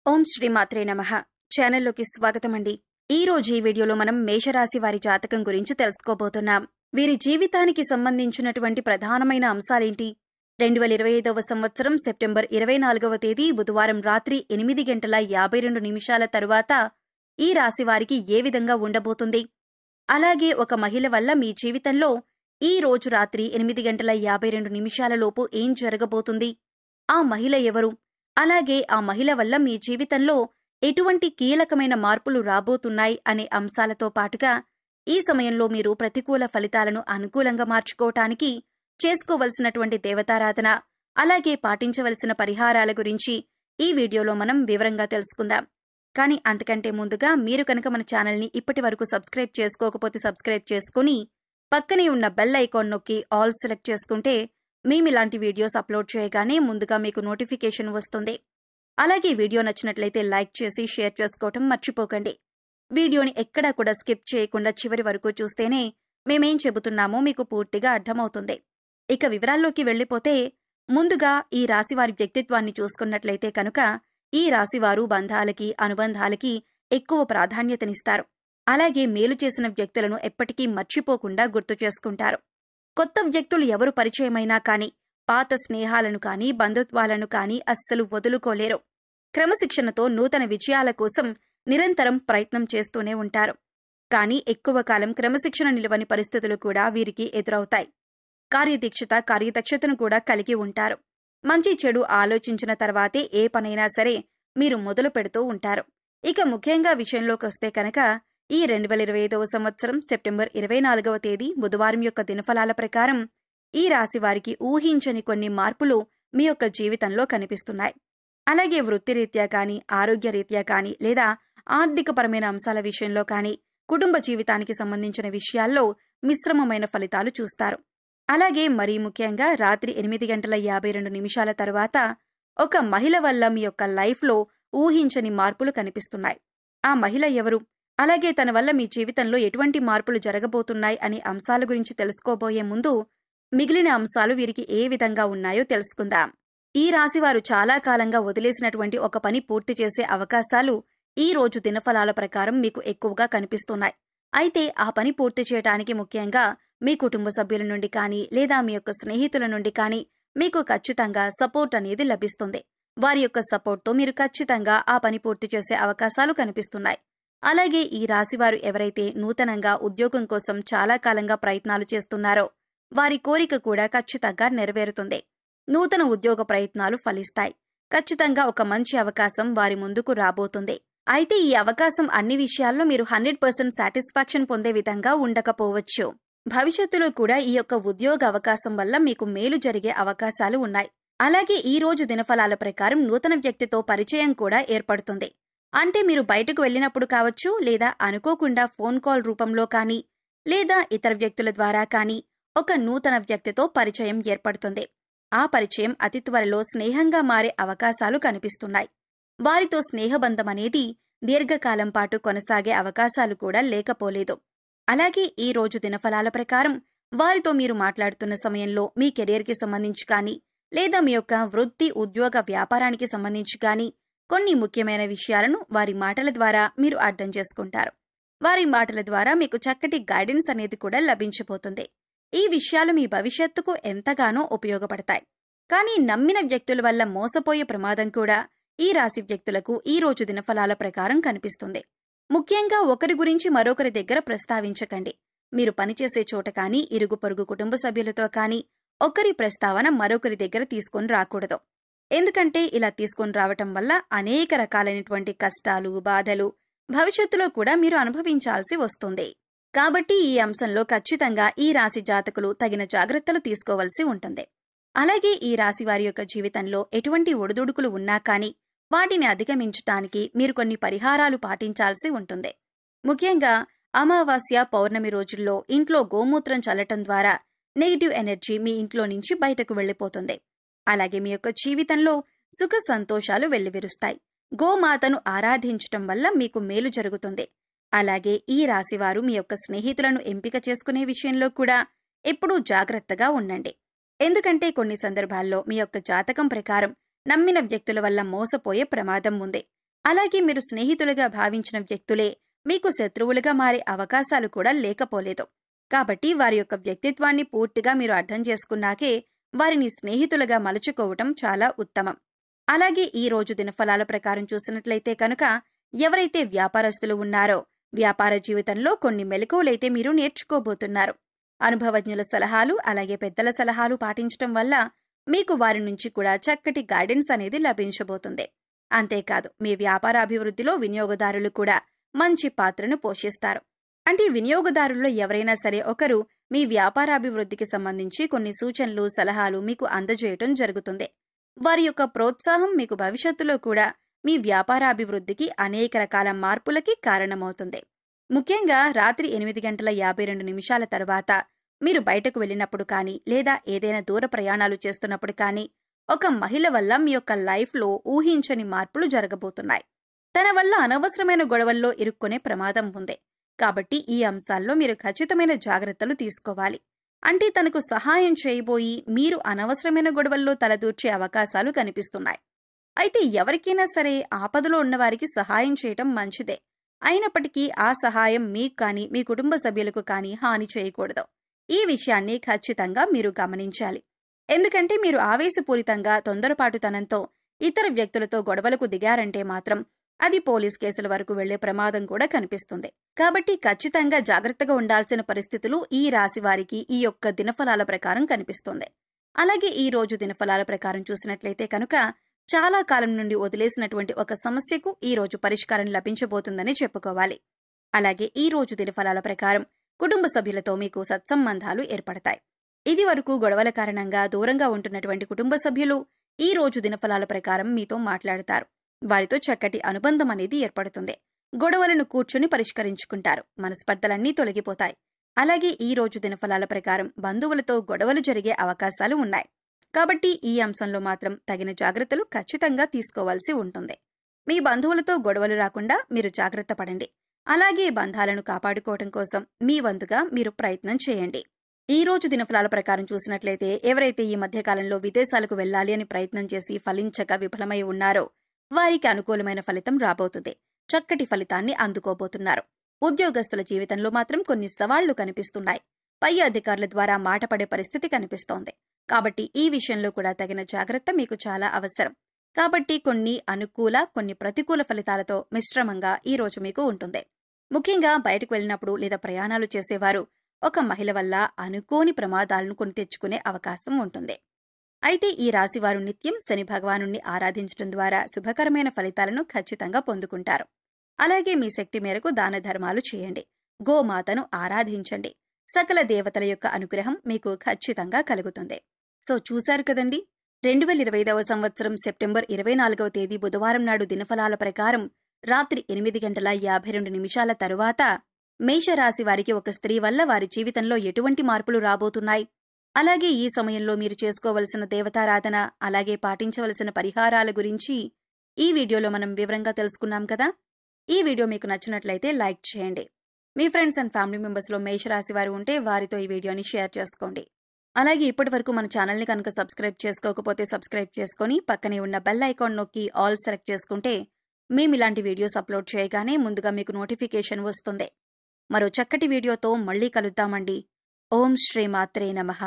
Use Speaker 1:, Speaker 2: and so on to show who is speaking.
Speaker 1: ఓం శ్రీమాత్రే నమః. ఛానల్లోకి స్వాగతమండి. ఈ రోజు ఈ వీడియోలో మనం మేషరాశి వారి జాతకం గురించి తెలుసుకోబోతున్నాం. వీరి జీవితానికి సంబంధించినటువంటి ప్రధానమైన అంశాలేంటి? 2025వ సంవత్సరం సెప్టెంబర్ 24వ తేదీ బుధవారం రాత్రి 8:52 తరువాత ఈ రాశి వారికి ఏ విధంగా ఉండబోతుంది? అలాగే ఒక మహిళ వల్ల మీ జీవితంలో ఈ రోజు రాత్రి 8:52 లోపు ఏం జరగబోతుంది? ఆ మహిళ ఎవరు? అలాగే ఆ మహిళ వల్ల మీ జీవితంలో ఎటువంటి కీలకమైన మార్పులు రాబోతున్నాయి అనే అంశాలతో పాటుగా ఈ సమయంలో మీరు ప్రతికూల ఫలితాలను అనుకూలంగా మార్చుకోవటానికి చేసుకోవలసినటువంటి దేవతారాధన, అలాగే పాటించవలసిన పరిహారాల గురించి ఈ వీడియోలో మనం వివరంగా తెలుసుకుందాం. కానీ అంతకంటే ముందుగా మీరు కనుక మన ఛానల్ని ఇప్పటి వరకు సబ్స్క్రైబ్ చేసుకోకపోతే సబ్స్క్రైబ్ చేసుకుని పక్కనే ఉన్న బెల్ ఐకాన్ నొక్కి ఆల్ సెలెక్ట్ చేసుకుంటే మేమిలాంటి వీడియోస్ అప్లోడ్ చేయగానే ముందుగా మీకు నోటిఫికేషన్ వస్తుంది. అలాగే వీడియో నచ్చినట్లయితే లైక్ చేసి షేర్ చేసుకోవటం మర్చిపోకండి. వీడియోని ఎక్కడా కూడా స్కిప్ చేయకుండా చివరి వరకు చూస్తేనే మేమేం చెబుతున్నామో మీకు పూర్తిగా అర్థమవుతుంది. ఇక వివరాల్లోకి వెళ్ళిపోతే ముందుగా ఈ రాశివారి వ్యక్తిత్వాన్ని చూసుకున్నట్లయితే కనుక ఈ రాశివారు బంధాలకి, అనుబంధాలకి ఎక్కువ ప్రాధాన్యతనిస్తారు. అలాగే మేలు చేసిన వ్యక్తులను ఎప్పటికీ మర్చిపోకుండా గుర్తు చేసుకుంటారు. కొత్త వ్యక్తులు ఎవరు పరిచయమైనా కానీ పాత స్నేహాలను కానీ బంధుత్వాలను కానీ అస్సలు వదులుకోలేరు. క్రమశిక్షణతో నూతన విజయాల కోసం నిరంతరం ప్రయత్నం చేస్తూనే ఉంటారు. కానీ ఎక్కువ కాలం క్రమశిక్షణ నిలవని పరిస్థితులు కూడా వీరికి ఎదురవుతాయి. కార్యదక్షతను కూడా కలిగి ఉంటారు. మంచి చెడు ఆలోచించిన తర్వాతే ఏ పనైనా సరే మీరు మొదలు పెడుతూ ఉంటారు. ఇక ముఖ్యంగా విషయంలోకి వస్తే కనుక ఈ 2025వ సంవత్సరం సెప్టెంబర్ 24వ తేదీ బుధవారం యొక్క దినఫలాల ప్రకారం ఈ రాశి వారికి ఊహించని కొన్ని మార్పులు మీ యొక్క జీవితంలో కనిపిస్తున్నాయి. అలాగే వృత్తిరీత్యా కానీ, ఆరోగ్యరీత్యా కానీ, లేదా ఆర్థికపరమైన అంశాల విషయంలో కానీ, కుటుంబ జీవితానికి సంబంధించిన విషయాల్లో మిశ్రమమైన ఫలితాలు చూస్తారు. అలాగే మరీ ముఖ్యంగా రాత్రి 8:52 తర్వాత ఒక మహిళ వల్ల మీ యొక్క లైఫ్లో ఊహించని మార్పులు కనిపిస్తున్నాయి. ఆ మహిళ ఎవరు? అలాగే తన వల్ల మీ జీవితంలో ఎటువంటి మార్పులు జరగబోతున్నాయి అనే అంశాల గురించి తెలుసుకోబోయే ముందు మిగిలిన అంశాలు వీరికి ఏ విధంగా ఉన్నాయో తెలుసుకుందాం. ఈ రాశివారు చాలా కాలంగా వదిలేసినటువంటి ఒక పని పూర్తి చేసే అవకాశాలు ఈ రోజు దినఫలాల ప్రకారం మీకు ఎక్కువగా కనిపిస్తున్నాయి. అయితే ఆ పని పూర్తి చేయడానికి ముఖ్యంగా మీ కుటుంబ సభ్యుల నుండి కానీ, లేదా మీ యొక్క స్నేహితుల నుండి కానీ మీకు ఖచ్చితంగా సపోర్ట్ అనేది లభిస్తుంది. వారి యొక్క సపోర్ట్తో మీరు ఖచ్చితంగా ఆ పని పూర్తి చేసే అవకాశాలు కనిపిస్తున్నాయి. అలాగే ఈ రాశివారు ఎవరైతే నూతనంగా ఉద్యోగం కోసం చాలా కాలంగా ప్రయత్నాలు చేస్తున్నారో వారి కోరిక కూడా ఖచ్చితంగా నెరవేరుతుంది. నూతన ఉద్యోగ ప్రయత్నాలు ఫలిస్తాయి. ఖచ్చితంగా ఒక మంచి అవకాశం వారి ముందుకు రాబోతుంది. అయితే ఈ అవకాశం అన్ని విషయాల్లో మీరు 100% సాటిస్ఫాక్షన్ పొందే విధంగా ఉండకపోవచ్చు. భవిష్యత్తులో కూడా ఈ యొక్క ఉద్యోగ అవకాశం వల్ల మీకు మేలు జరిగే అవకాశాలు ఉన్నాయి. అలాగే ఈ రోజు దినఫలాల ప్రకారం నూతన వ్యక్తితో పరిచయం కూడా ఏర్పడుతుంది. అంటే మీరు బయటకు వెళ్ళినప్పుడు కావచ్చు, లేదా అనుకోకుండా ఫోన్ కాల్ రూపంలో కానీ, లేదా ఇతర వ్యక్తుల ద్వారా కానీ ఒక నూతన వ్యక్తితో పరిచయం ఏర్పడుతుంది. ఆ పరిచయం అతి త్వరలో స్నేహంగా మారే అవకాశాలు కనిపిస్తున్నాయి. వారితో స్నేహబంధం అనేది దీర్ఘకాలం పాటు కొనసాగే అవకాశాలు కూడా లేకపోలేదు. అలాగే ఈ రోజు దినఫలాల ప్రకారం వారితో మీరు మాట్లాడుతున్న సమయంలో మీ కెరీర్కి సంబంధించి కానీ, లేదా మీ యొక్క వృత్తి, ఉద్యోగ, వ్యాపారానికి సంబంధించి కానీ కొన్ని ముఖ్యమైన విషయాలను వారి మాటల ద్వారా మీరు అర్థం చేసుకుంటారు. వారి మాటల ద్వారా మీకు చక్కటి గైడెన్స్ అనేది కూడా లభించబోతుంది. ఈ విషయాలు మీ భవిష్యత్తుకు ఎంతగానో ఉపయోగపడతాయి. కానీ నమ్మిన వ్యక్తుల వల్ల మోసపోయే ప్రమాదం కూడా ఈ రాశి వ్యక్తులకు ఈ రోజు దినఫలాల ప్రకారం కనిపిస్తుంది. ముఖ్యంగా ఒకరి గురించి మరొకరి దగ్గర ప్రస్తావించకండి. మీరు పనిచేసే చోట కానీ, ఇరుగు పొరుగు కుటుంబ సభ్యులతో కానీ ఒకరి ప్రస్తావన మరొకరి దగ్గర తీసుకొని రాకూడదు. ఎందుకంటే ఇలా తీసుకొని రావటం వల్ల అనేక రకాలైనటువంటి కష్టాలు, బాధలు భవిష్యత్తులో కూడా మీరు అనుభవించాల్సి వస్తుంది. కాబట్టి ఈ అంశంలో ఖచ్చితంగా ఈ రాశి జాతకులు తగిన జాగ్రత్తలు తీసుకోవలసి ఉంటుంది. అలాగే ఈ రాశి వారి యొక్క జీవితంలో ఎటువంటి ఒడిదుడుకులు ఉన్నా కానీ వాటిని అధిగమించటానికి మీరు కొన్ని పరిహారాలు పాటించాల్సి ఉంటుంది. ముఖ్యంగా అమావాస్య, పౌర్ణమి రోజుల్లో ఇంట్లో గోమూత్రం చల్లటం ద్వారా నెగిటివ్ ఎనర్జీ మీ ఇంట్లో నుంచి బయటకు వెళ్లిపోతుంది. అలాగే మీ యొక్క జీవితంలో సుఖ సంతోషాలు వెల్లివిరుస్తాయి. గోమాతను ఆరాధించటం వల్ల మీకు మేలు జరుగుతుంది. అలాగే ఈ రాశివారు మీ యొక్క స్నేహితులను ఎంపిక చేసుకునే విషయంలో కూడా ఎప్పుడూ జాగ్రత్తగా ఉండండి. ఎందుకంటే కొన్ని సందర్భాల్లో మీ యొక్క జాతకం ప్రకారం నమ్మిన వ్యక్తుల వల్ల మోసపోయే ప్రమాదం ఉంది. అలాగే మీరు స్నేహితులుగా భావించిన వ్యక్తులే మీకు శత్రువులుగా మారే అవకాశాలు కూడా లేకపోలేదు. కాబట్టి వారి యొక్క వ్యక్తిత్వాన్ని పూర్తిగా మీరు అర్థం చేసుకున్నాకే వారిని స్నేహితులుగా మలుచుకోవటం చాలా ఉత్తమం. అలాగే ఈ రోజు దినఫలాల ప్రకారం చూసినట్లయితే కనుక ఎవరైతే వ్యాపారస్తులు ఉన్నారో వ్యాపార జీవితంలో కొన్ని మెలకువలైతే మీరు నేర్చుకోబోతున్నారు. అనుభవజ్ఞుల సలహాలు అలాగే పెద్దల సలహాలు పాటించడం వల్ల మీకు వారి నుంచి కూడా చక్కటి గైడెన్స్ అనేది లభించబోతుంది. అంతేకాదు మీ వ్యాపార అభివృద్ధిలో వినియోగదారులు కూడా మంచి పాత్రను పోషిస్తారు. అంటే వినియోగదారుల్లో ఎవరైనా సరే ఒకరు మీ వ్యాపారాభివృద్ధికి సంబంధించి కొన్ని సూచనలు సలహాలు మీకు అందజేయటం జరుగుతుంది. వారి యొక్క ప్రోత్సాహం మీకు భవిష్యత్తులో కూడా మీ వ్యాపారాభివృద్ధికి అనేక రకాల మార్పులకి కారణమవుతుంది. ముఖ్యంగా రాత్రి 8:52 తర్వాత మీరు బయటకు వెళ్ళినప్పుడు కానీ లేదా ఏదైనా దూర ప్రయాణాలు చేస్తున్నప్పుడు కానీ ఒక మహిళ వల్ల మీ యొక్క లైఫ్లో ఊహించని మార్పులు జరగబోతున్నాయి. తన వల్ల అనవసరమైన గొడవల్లో ఇరుక్కునే ప్రమాదం ఉంది. కాబట్టి ఈ అంశాల్లో మీరు ఖచ్చితమైన జాగ్రత్తలు తీసుకోవాలి. అంటే తనకు సహాయం చేయబోయి మీరు అనవసరమైన గొడవల్లో తలదూర్చే అవకాశాలు కనిపిస్తున్నాయి. అయితే ఎవరికైనా సరే ఆపదలో ఉన్నవారికి సహాయం చేయటం మంచిదే. అయినప్పటికీ ఆ సహాయం మీకు కానీ మీ కుటుంబ సభ్యులకు కానీ హాని చేయకూడదు. ఈ విషయాన్ని ఖచ్చితంగా మీరు గమనించాలి. ఎందుకంటే మీరు ఆవేశపూరితంగా తొందరపాటుతనంతో ఇతర వ్యక్తులతో గొడవలకు దిగారంటే మాత్రం అది పోలీస్ కేసుల వరకు వెళ్లే ప్రమాదం కూడా కనిపిస్తుంది. కాబట్టి ఖచ్చితంగా జాగ్రత్తగా ఉండాల్సిన పరిస్థితులు ఈ రాశి వారికి ఈ యొక్క దినఫలాల ప్రకారం కనిపిస్తుంది. అలాగే ఈ రోజు దినఫలాల ప్రకారం చూసినట్లయితే కనుక చాలా కాలం నుండి వదిలేసినటువంటి ఒక సమస్యకు ఈ రోజు పరిష్కారం లభించబోతుందని చెప్పుకోవాలి. అలాగే ఈ రోజు దినఫలాల ప్రకారం కుటుంబ సభ్యులతో మీకు సత్సంబంధాలు ఏర్పడతాయి. ఇది వరకు గొడవల కారణంగా దూరంగా ఉంటున్నటువంటి కుటుంబ సభ్యులు ఈ రోజు దినఫలాల ప్రకారం మీతో మాట్లాడతారు. వారితో చక్కటి అనుబంధం అనేది ఏర్పడుతుంది. గొడవలను కూర్చుని పరిష్కరించుకుంటారు. మనస్పర్ధలన్నీ తొలగిపోతాయి. అలాగే ఈ రోజు దినఫలాల ప్రకారం బంధువులతో గొడవలు జరిగే అవకాశాలు ఉన్నాయి. కాబట్టి ఈ అంశంలో మాత్రం తగిన జాగ్రత్తలు ఖచ్చితంగా తీసుకోవాల్సి ఉంటుంది. మీ బంధువులతో గొడవలు రాకుండా మీరు జాగ్రత్త పడండి. అలాగే బంధాలను కాపాడుకోవటం కోసం మీ వంతుగా మీరు ప్రయత్నం చేయండి. ఈ రోజు దినఫలాల ప్రకారం చూసినట్లయితే ఎవరైతే ఈ మధ్యకాలంలో విదేశాలకు వెళ్లాలి అని ప్రయత్నం చేసి ఫలించక విఫలమై ఉన్నారో వారికి అనుకూలమైన ఫలితం రాబోతుంది. చక్కటి ఫలితాన్ని అందుకోబోతున్నారు. ఉద్యోగస్తుల జీవితంలో మాత్రం కొన్ని సవాళ్లు కనిపిస్తున్నాయి. పై అధికారుల ద్వారా మాట పడే పరిస్థితి కనిపిస్తోంది. కాబట్టి ఈ విషయంలో కూడా తగిన జాగ్రత్త మీకు చాలా అవసరం. కాబట్టి కొన్ని అనుకూల కొన్ని ప్రతికూల ఫలితాలతో మిశ్రమంగా ఈ రోజు మీకు ఉంటుంది. ముఖ్యంగా బయటకు వెళ్ళినప్పుడు లేదా ప్రయాణాలు చేసేవారు ఒక మహిళ వల్ల అనుకోని ప్రమాదాలను కొని తెచ్చుకునే అవకాశం ఉంటుంది. అయితే ఈ రాశివారు నిత్యం శని భగవానుణ్ణి ఆరాధించడం ద్వారా శుభకరమైన ఫలితాలను ఖచ్చితంగా పొందుకుంటారు. అలాగే మీ శక్తి మేరకు దాన ధర్మాలు చేయండి. గోమాతను ఆరాధించండి. సకల దేవతల యొక్క అనుగ్రహం మీకు ఖచ్చితంగా కలుగుతుంది. సో చూశారు కదండి, 2025వ సంవత్సరం సెప్టెంబర్ 24వ తేదీ బుధవారం నాడు దినఫలాల ప్రకారం రాత్రి 8:52 తరువాత మేషరాశి వారికి ఒక స్త్రీ వల్ల వారి జీవితంలో ఎటువంటి మార్పులు రాబోతున్నాయి, అలాగే ఈ సమయంలో మీరు చేసుకోవలసిన దేవతారాధన అలాగే పాటించవలసిన పరిహారాల గురించి ఈ వీడియోలో మనం వివరంగా తెలుసుకున్నాం కదా. ఈ వీడియో మీకు నచ్చినట్లయితే లైక్ చేయండి. మీ ఫ్రెండ్స్ అండ్ ఫ్యామిలీ మెంబర్స్లో మేషరాశి వారు ఉంటే వారితో ఈ వీడియోని షేర్ చేసుకోండి. అలాగే ఇప్పటి వరకు మన ఛానల్ని కనుక సబ్స్క్రైబ్ చేసుకోకపోతే సబ్స్క్రైబ్ చేసుకొని పక్కనే ఉన్న బెల్ ఐకాన్ నొక్కి ఆల్ సెలెక్ట్ చేసుకుంటే మేము ఇలాంటి వీడియోస్ అప్లోడ్ చేయగానే ముందుగా మీకు నోటిఫికేషన్ వస్తుంది. మరో చక్కటి వీడియోతో మళ్ళీ కలుద్దామండి. ఓం శ్రీ మాత్రే నమః.